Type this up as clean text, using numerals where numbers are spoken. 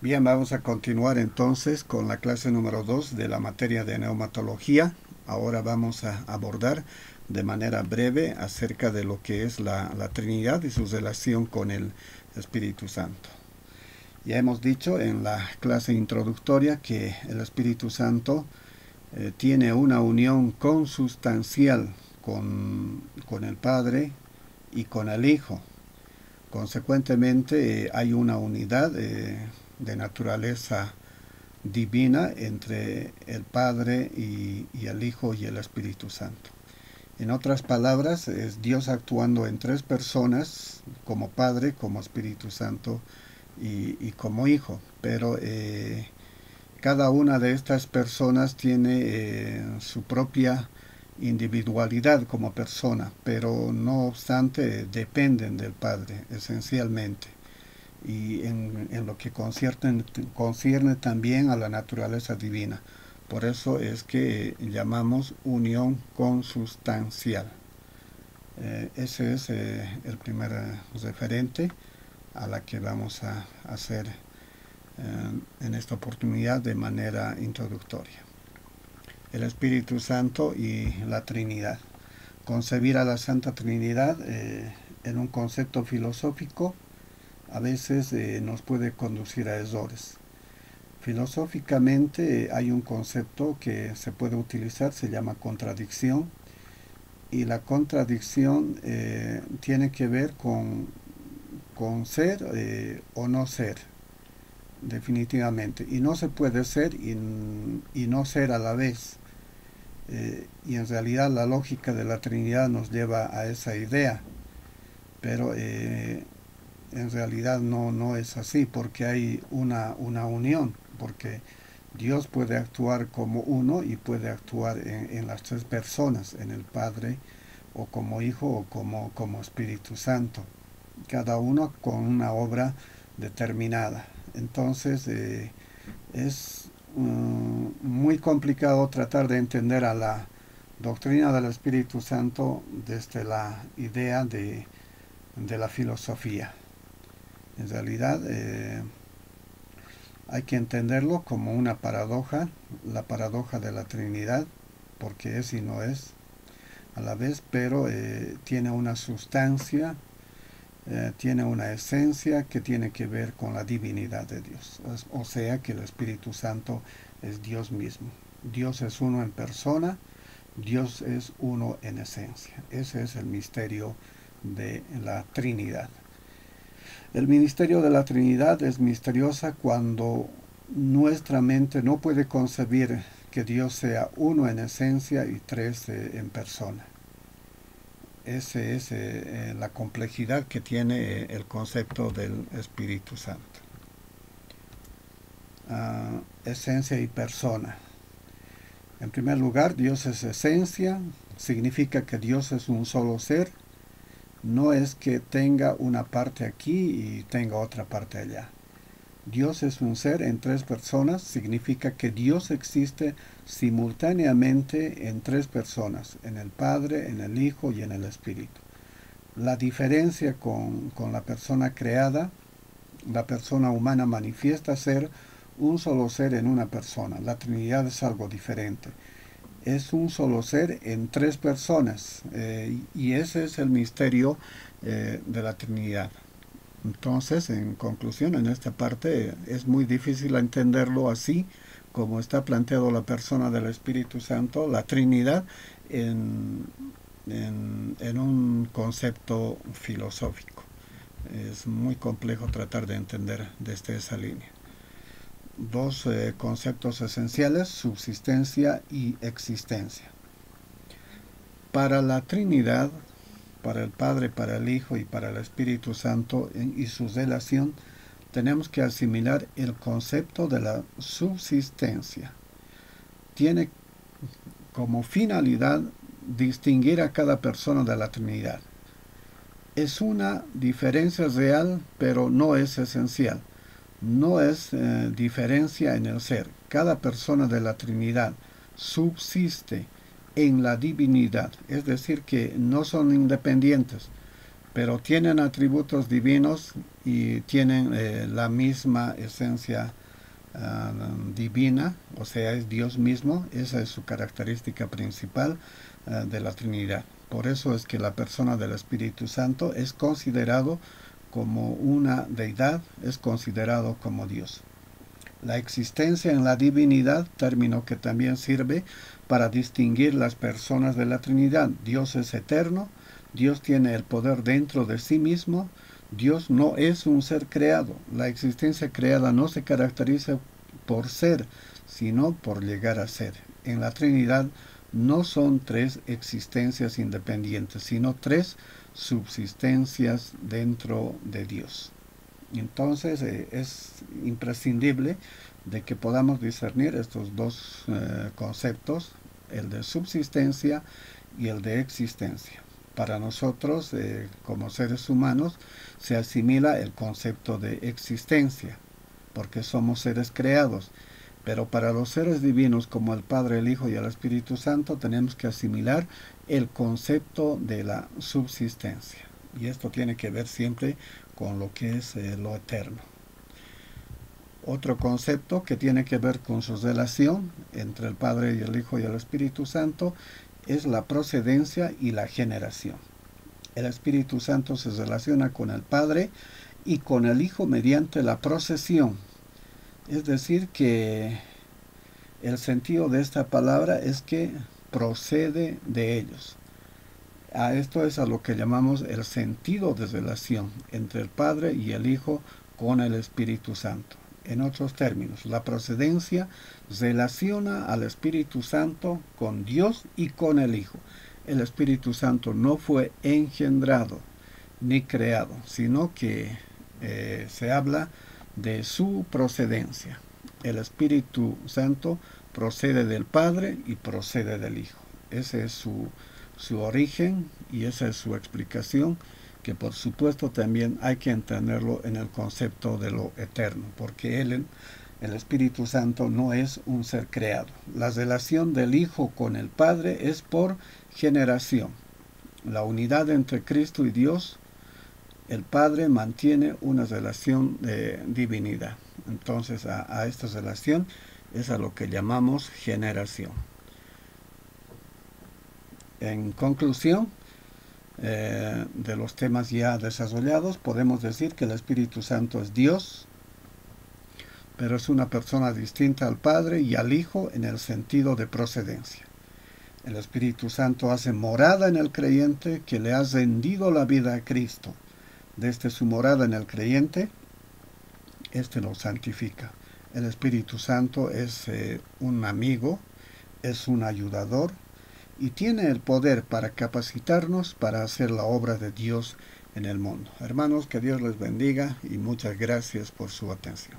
Bien, vamos a continuar entonces con la clase número 2 de la materia de neumatología. Ahora vamos a abordar de manera breve acerca de lo que es la Trinidad y su relación con el Espíritu Santo. Ya hemos dicho en la clase introductoria que el Espíritu Santo tiene una unión consustancial con el Padre y con el Hijo. Consecuentemente, hay una unidad de naturaleza divina entre el Padre y el Hijo y el Espíritu Santo. En otras palabras, es Dios actuando en tres personas, como Padre, como Espíritu Santo y como Hijo. Pero cada una de estas personas tiene su propia individualidad como persona, pero no obstante dependen del Padre esencialmente y en lo que concierne también a la naturaleza divina. Por eso es que llamamos unión consustancial. Ese es el primer referente a la que vamos a hacer en esta oportunidad de manera introductoria. El Espíritu Santo y la Trinidad. Concebir a la Santa Trinidad en un concepto filosófico a veces nos puede conducir a errores. Filosóficamente hay un concepto que se puede utilizar, se llama contradicción, y la contradicción tiene que ver con ser o no ser, definitivamente. Y no se puede ser y no ser a la vez. Y en realidad la lógica de la Trinidad nos lleva a esa idea, pero en realidad no es así, porque hay una unión, porque Dios puede actuar como uno y puede actuar en las tres personas, en el Padre, o como Hijo, o como Espíritu Santo, cada uno con una obra determinada. Entonces es muy complicado tratar de entender a la doctrina del Espíritu Santo desde la idea de la filosofía. En realidad hay que entenderlo como una paradoja, la paradoja de la Trinidad, porque es y no es a la vez, pero tiene una sustancia, tiene una esencia que tiene que ver con la divinidad de Dios. O sea que el Espíritu Santo es Dios mismo. Dios es uno en persona, Dios es uno en esencia. Ese es el misterio de la Trinidad. El ministerio de la Trinidad es misteriosa cuando nuestra mente no puede concebir que Dios sea uno en esencia y tres en persona. Esa es la complejidad que tiene el concepto del Espíritu Santo. Esencia y persona. En primer lugar, Dios es esencia, significa que Dios es un solo ser. No es que tenga una parte aquí y tenga otra parte allá. Dios es un ser en tres personas, significa que Dios existe simultáneamente en tres personas, en el Padre, en el Hijo y en el Espíritu. La diferencia con la persona creada, la persona humana manifiesta ser un solo ser en una persona. La Trinidad es algo diferente. Es un solo ser en tres personas y ese es el misterio de la Trinidad. Entonces, en conclusión, en esta parte es muy difícil entenderlo así como está planteado la persona del Espíritu Santo, la Trinidad, en un concepto filosófico. Es muy complejo tratar de entender desde esa línea. Dos conceptos esenciales, subsistencia y existencia. Para la Trinidad, para el Padre, para el Hijo y para el Espíritu Santo y su relación, tenemos que asimilar el concepto de la subsistencia. Tiene como finalidad distinguir a cada persona de la Trinidad. Es una diferencia real, pero no es esencial. No es diferencia en el ser. Cada persona de la Trinidad subsiste en la divinidad, es decir, que no son independientes. pero tienen atributos divinos y tienen la misma esencia divina, o sea, es Dios mismo. Esa es su característica principal de la Trinidad. Por eso es que la persona del Espíritu Santo es considerado como una deidad, es considerado como Dios. La existencia en la divinidad, término que también sirve para distinguir las personas de la Trinidad. Dios es eterno, Dios tiene el poder dentro de sí mismo, Dios no es un ser creado. La existencia creada no se caracteriza por ser, sino por llegar a ser. En la Trinidad no son tres existencias independientes, sino tres subsistencias dentro de Dios. Entonces es imprescindible de que podamos discernir estos dos conceptos, el de subsistencia y el de existencia. Para nosotros, como seres humanos, se asimila el concepto de existencia, porque somos seres creados. Pero para los seres divinos como el Padre, el Hijo y el Espíritu Santo tenemos que asimilar el concepto de la subsistencia. Y esto tiene que ver siempre con lo que es lo eterno. Otro concepto que tiene que ver con su relación entre el Padre y el Hijo y el Espíritu Santo es la procedencia y la generación. El Espíritu Santo se relaciona con el Padre y con el Hijo mediante la procesión. Es decir, que el sentido de esta palabra es que procede de ellos. A esto es a lo que llamamos el sentido de relación entre el Padre y el Hijo con el Espíritu Santo. En otros términos, la procedencia relaciona al Espíritu Santo con Dios y con el Hijo. El Espíritu Santo no fue engendrado ni creado, sino que se habla de su procedencia. El Espíritu Santo procede del Padre y procede del Hijo. Ese es su origen y esa es su explicación, que por supuesto también hay que entenderlo en el concepto de lo eterno, porque el Espíritu Santo no es un ser creado. La relación del Hijo con el Padre es por generación. La unidad entre Cristo y Dios, el Padre mantiene una relación de divinidad. Entonces a esta relación es a lo que llamamos generación. En conclusión, de los temas ya desarrollados, podemos decir que el Espíritu Santo es Dios, pero es una persona distinta al Padre y al Hijo en el sentido de procedencia. El Espíritu Santo hace morada en el creyente que le ha rendido la vida a Cristo. Desde su morada en el creyente, este lo santifica. El Espíritu Santo es un amigo, es un ayudador, y tiene el poder para capacitarnos para hacer la obra de Dios en el mundo. Hermanos, que Dios les bendiga y muchas gracias por su atención.